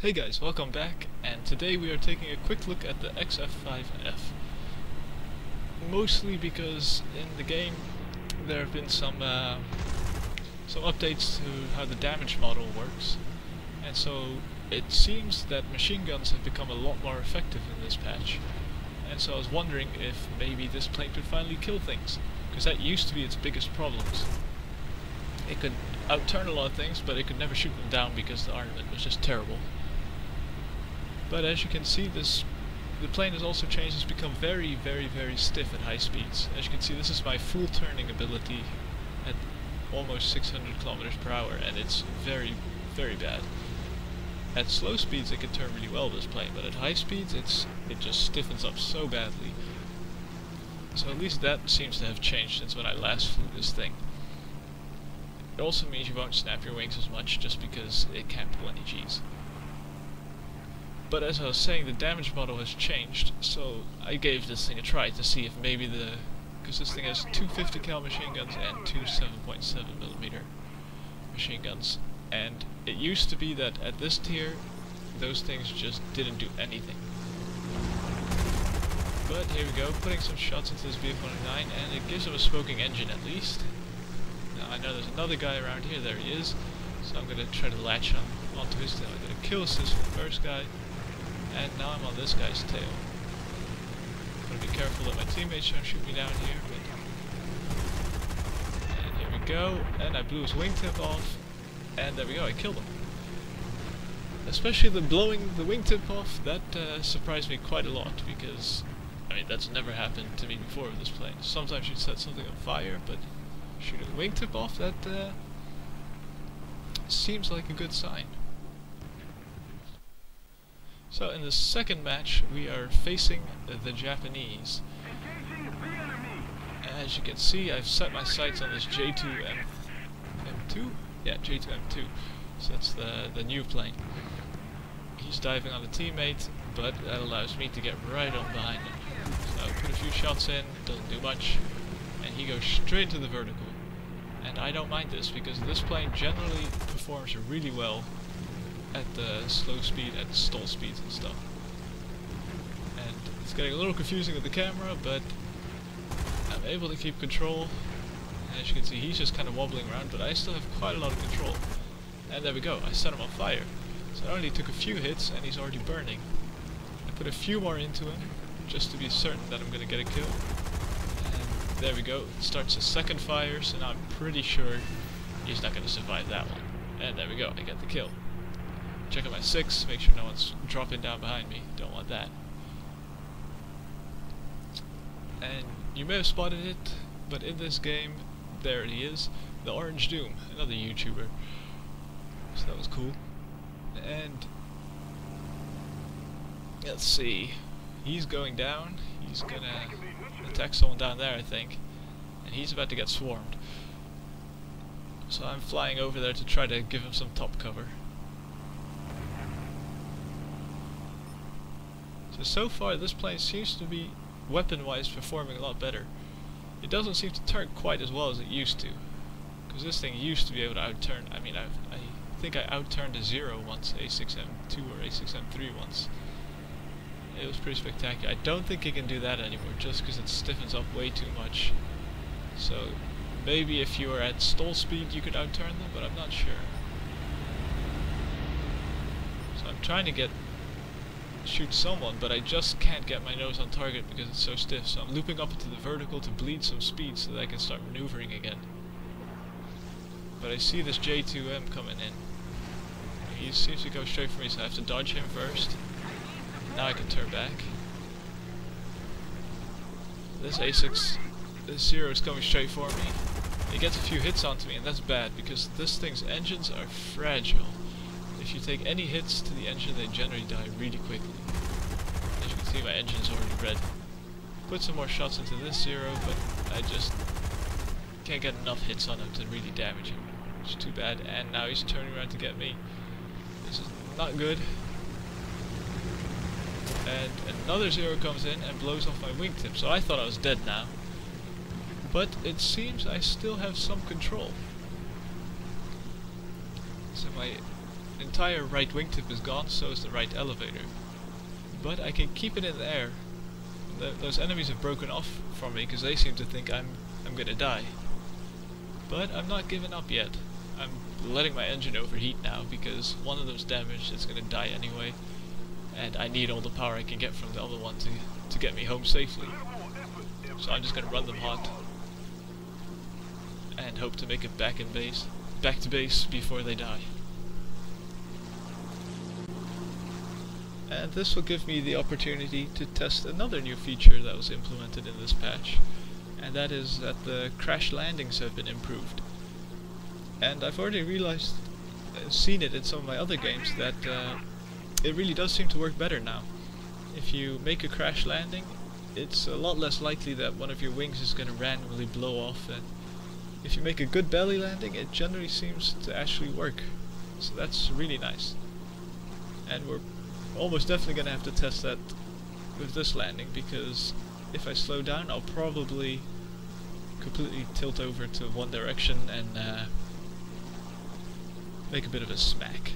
Hey guys, welcome back, and today we are taking a quick look at the XF5F. Mostly because in the game there have been some updates to how the damage model works, and so it seems that machine guns have become a lot more effective in this patch. And so I was wondering if maybe this plane could finally kill things, because that used to be its biggest problems. It could outturn a lot of things, but it could never shoot them down because the armament was just terrible. But as you can see, the plane has also changed. It's become very, very, very stiff at high speeds. As you can see, this is my full turning ability at almost 600 kilometers per hour, and it's very, very bad. At slow speeds it can turn really well, this plane, but at high speeds it just stiffens up so badly. So at least that seems to have changed since when I last flew this thing. It also means you won't snap your wings as much, just because it can't pull any Gs. But as I was saying, the damage model has changed, so I gave this thing a try to see if maybe because this thing has two 50 cal machine guns and two 7.7mm machine guns, and it used to be that at this tier those things just didn't do anything. But here we go, putting some shots into this BF-109, and it gives him a smoking engine at least. Now I know there's another guy around here. There he is, so I'm gonna try to latch onto his tail. I'm gonna kill assist the first guy. And now I'm on this guy's tail. Gotta be careful that my teammates don't shoot me down here, and here we go, and I blew his wingtip off, and there we go, I killed him. Especially the blowing the wingtip off, that surprised me quite a lot, because, I mean, that's never happened to me before with this plane. Sometimes you'd set something on fire, but shooting the wingtip off, that seems like a good sign. So in the second match we are facing the Japanese. As you can see, I've set my sights on this J2M2? Yeah, J2M2. So that's the new plane. He's diving on a teammate, but that allows me to get right on behind him. So I put a few shots in, doesn't do much, and he goes straight to the vertical. And I don't mind this, because this plane generally performs really well at the slow speed, at stall speeds and stuff. And it's getting a little confusing with the camera, but I'm able to keep control. And as you can see, he's just kind of wobbling around, but I still have quite a lot of control. And there we go, I set him on fire. So I only took a few hits and he's already burning. I put a few more into him, just to be certain that I'm gonna get a kill. And there we go, it starts a second fire, so now I'm pretty sure he's not gonna survive that one. And there we go, I get the kill. Check out my 6, make sure no one's dropping down behind me, don't want that. And you may have spotted it, but in this game, there he is, the Orange Doom, another YouTuber. So that was cool. And let's see, he's going down, he's gonna attack someone down there I think, and he's about to get swarmed. So I'm flying over there to try to give him some top cover. So far this plane seems to be, weapon-wise, performing a lot better. It doesn't seem to turn quite as well as it used to, because this thing used to be able to outturn, I mean, I think I outturned a Zero once, A6M2 or A6M3 once. It was pretty spectacular. I don't think it can do that anymore, just because it stiffens up way too much. So maybe if you were at stall speed you could outturn them, but I'm not sure. So I'm trying to shoot someone, but I just can't get my nose on target because it's so stiff, so I'm looping up into the vertical to bleed some speed so that I can start maneuvering again. But I see this J2M coming in. He seems to go straight for me, so I have to dodge him first. Now I can turn back. This Zero is coming straight for me. He gets a few hits onto me, and that's bad because this thing's engines are fragile. If you take any hits to the engine, they generally die really quickly. As you can see, my engine's already red. Put some more shots into this Zero, but I just can't get enough hits on him to really damage him. Which is too bad, and now he's turning around to get me. This is not good. And another Zero comes in and blows off my wingtip, so I thought I was dead now. But it seems I still have some control. So my entire right wingtip is gone, so is the right elevator. But I can keep it in the air. Those enemies have broken off from me because they seem to think I'm gonna die. But I'm not giving up yet. I'm letting my engine overheat now because one of them's damaged, it's gonna die anyway. And I need all the power I can get from the other one to get me home safely. So I'm just gonna run them hot and hope to make it back to base before they die. And this will give me the opportunity to test another new feature that was implemented in this patch, and that is that the crash landings have been improved. And I've already realized, seen it in some of my other games, that it really does seem to work better now. If you make a crash landing, it's a lot less likely that one of your wings is going to randomly blow off, and if you make a good belly landing, it generally seems to actually work. So that's really nice. And we're almost definitely going to have to test that with this landing, because if I slow down, I'll probably completely tilt over to one direction and make a bit of a smack.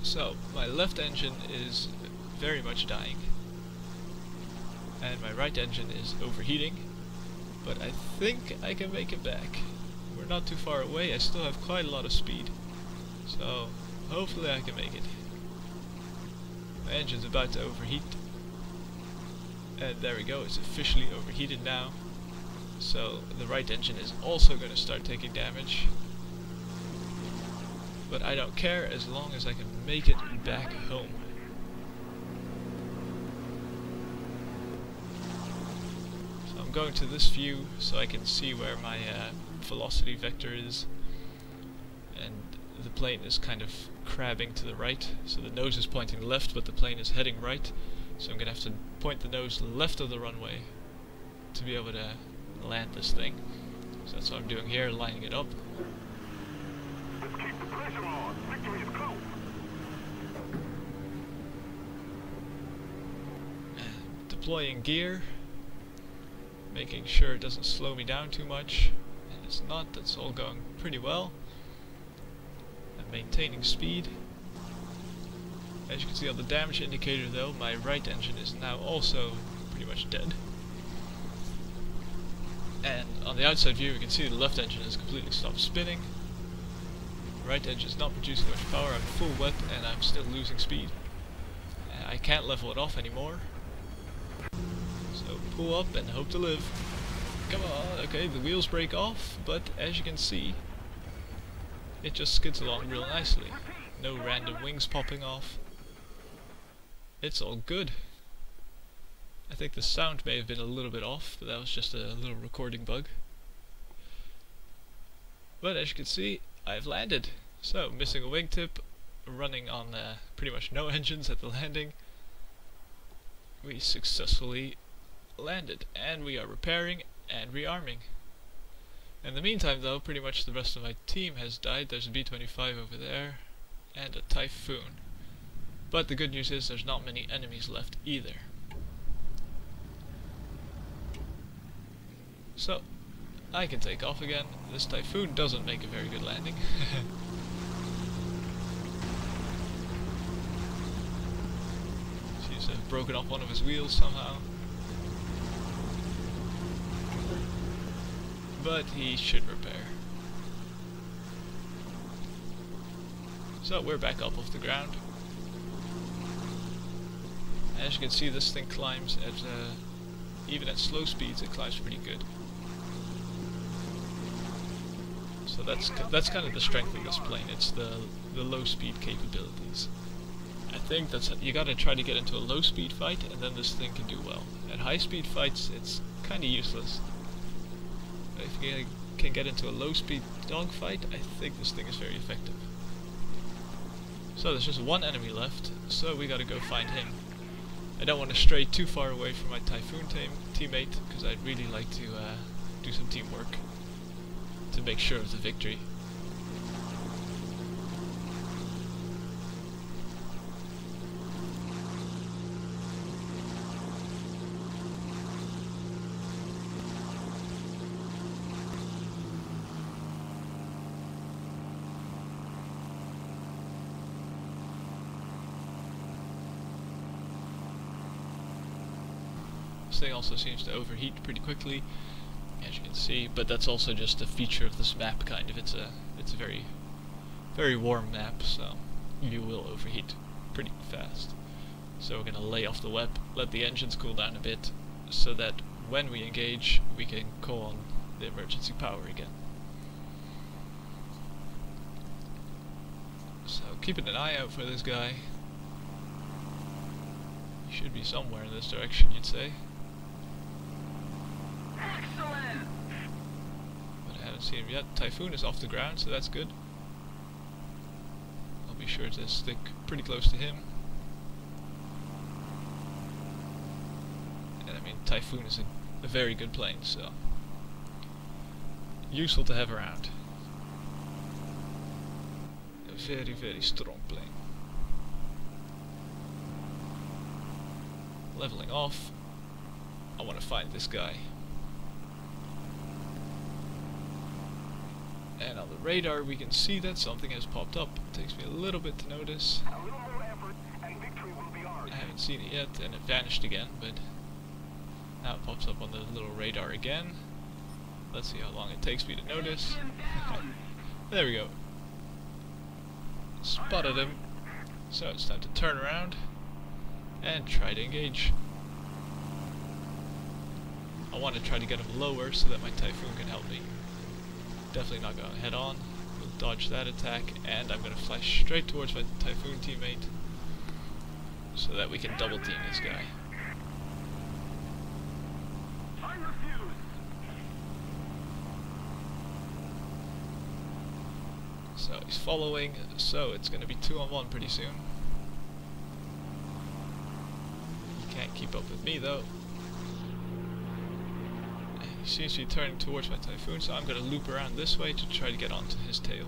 So, my left engine is very much dying, and my right engine is overheating, but I think I can make it back. We're not too far away, I still have quite a lot of speed, so hopefully I can make it. My engine's about to overheat, and there we go, it's officially overheated now. So the right engine is also going to start taking damage. But I don't care as long as I can make it back home. So I'm going to this view so I can see where my velocity vector is. And the plane is kind of crabbing to the right. So the nose is pointing left, but the plane is heading right. So I'm going to have to point the nose left of the runway to be able to land this thing. So that's what I'm doing here, lining it up. Let's keep the pressure on. Victory is close. Deploying gear, making sure it doesn't slow me down too much, and it's not. That's all going pretty well. I'm maintaining speed. As you can see on the damage indicator though, my right engine is now also pretty much dead. And on the outside view, you can see the left engine has completely stopped spinning. The right engine is not producing much power. I'm full wet and I'm still losing speed. I can't level it off anymore. So pull up and hope to live. Come on, okay, the wheels break off, but as you can see, it just skids along real nicely. No random wings popping off. It's all good. I think the sound may have been a little bit off, but that was just a little recording bug. But as you can see, I've landed. So, missing a wingtip, running on pretty much no engines at the landing. We successfully landed, and we are repairing and rearming. In the meantime though, pretty much the rest of my team has died. There's a B-25 over there, and a Typhoon. But the good news is there's not many enemies left either. So, I can take off again. This Typhoon doesn't make a very good landing. Seems to have broken off one of his wheels somehow. But he should repair. So we're back up off the ground. As you can see, this thing climbs at even at slow speeds, it climbs pretty good. So that's kind of the strength of this plane. It's the low speed capabilities. I think that's you gotta try to get into a low speed fight, and then this thing can do well. At high speed fights, it's kind of useless. But if you can get into a low speed dogfight, I think this thing is very effective. So there's just one enemy left, so we gotta go find him. I don't want to stray too far away from my Typhoon teammate, because I'd really like to do some teamwork to make sure of the victory. thing also seems to overheat pretty quickly, as you can see, but that's also just a feature of this map, kind of. It's a very, very warm map, so you will overheat pretty fast. So we're going to lay off the WEP, let the engines cool down a bit, so that when we engage, we can call on the emergency power again. So keeping an eye out for this guy. He should be somewhere in this direction, you'd say. Excellent! But I haven't seen him yet. Typhoon is off the ground, so that's good. I'll be sure to stick pretty close to him. And I mean, Typhoon is a very good plane, so useful to have around. A very, very strong plane. Leveling off. I want to find this guy. And on the radar we can see that something has popped up. It takes me a little bit to notice. A little more effort and victory will be ours. I haven't seen it yet, and it vanished again, but now it pops up on the little radar again. Let's see how long it takes me to notice. There we go. Spotted him. So it's time to turn around and try to engage. I want to try to get him lower so that my Typhoon can help me. Definitely not going head on. We'll dodge that attack, and I'm going to flash straight towards my Typhoon teammate so that we can double team this guy. I refuse. So he's following, so it's going to be 2-on-1 pretty soon. He can't keep up with me though. And he seems to be turning towards my Typhoon, so I'm going to loop around this way to try to get onto his tail.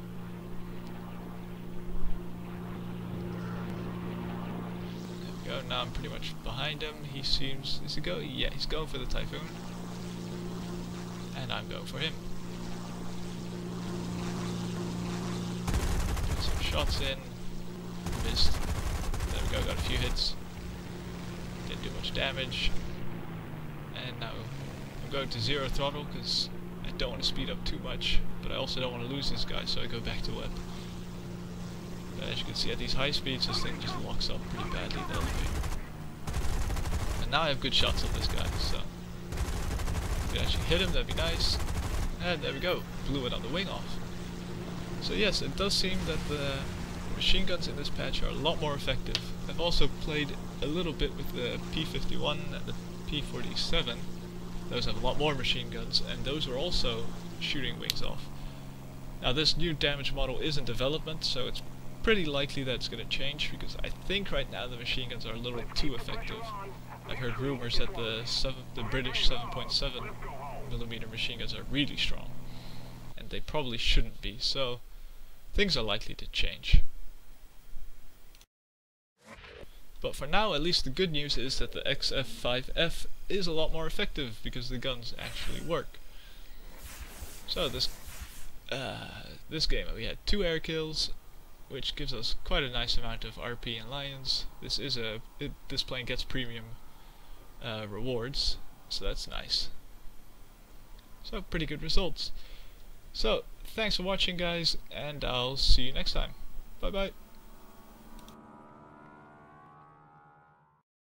There we go, now I'm pretty much behind him. He seems, is he going? Yeah, he's going for the Typhoon. And I'm going for him. Some shots in, missed. There we go, got a few hits. Didn't do much damage. And now I'm going to 0 throttle because I don't want to speed up too much, but I also don't want to lose this guy, so I go back to WEP. But as you can see, at these high speeds, this thing just locks up pretty badly, the elevator. And now I have good shots on this guy, so if I could actually hit him, that'd be nice. And there we go, blew it on the wing off. So yes, it does seem that the machine guns in this patch are a lot more effective. I've also played a little bit with the P51 and the P47. Those have a lot more machine guns, and those are also shooting wings off. Now this new damage model is in development, so it's pretty likely that it's going to change, because I think right now the machine guns are a little too effective. I've heard rumors that the British 7.7mm machine guns are really strong, and they probably shouldn't be, so things are likely to change. But for now, at least the good news is that the XF5F is a lot more effective because the guns actually work. So this game we had 2 air kills, which gives us quite a nice amount of RP and Lions. This plane gets premium rewards, so that's nice. So pretty good results. So thanks for watching, guys, and I'll see you next time. Bye bye.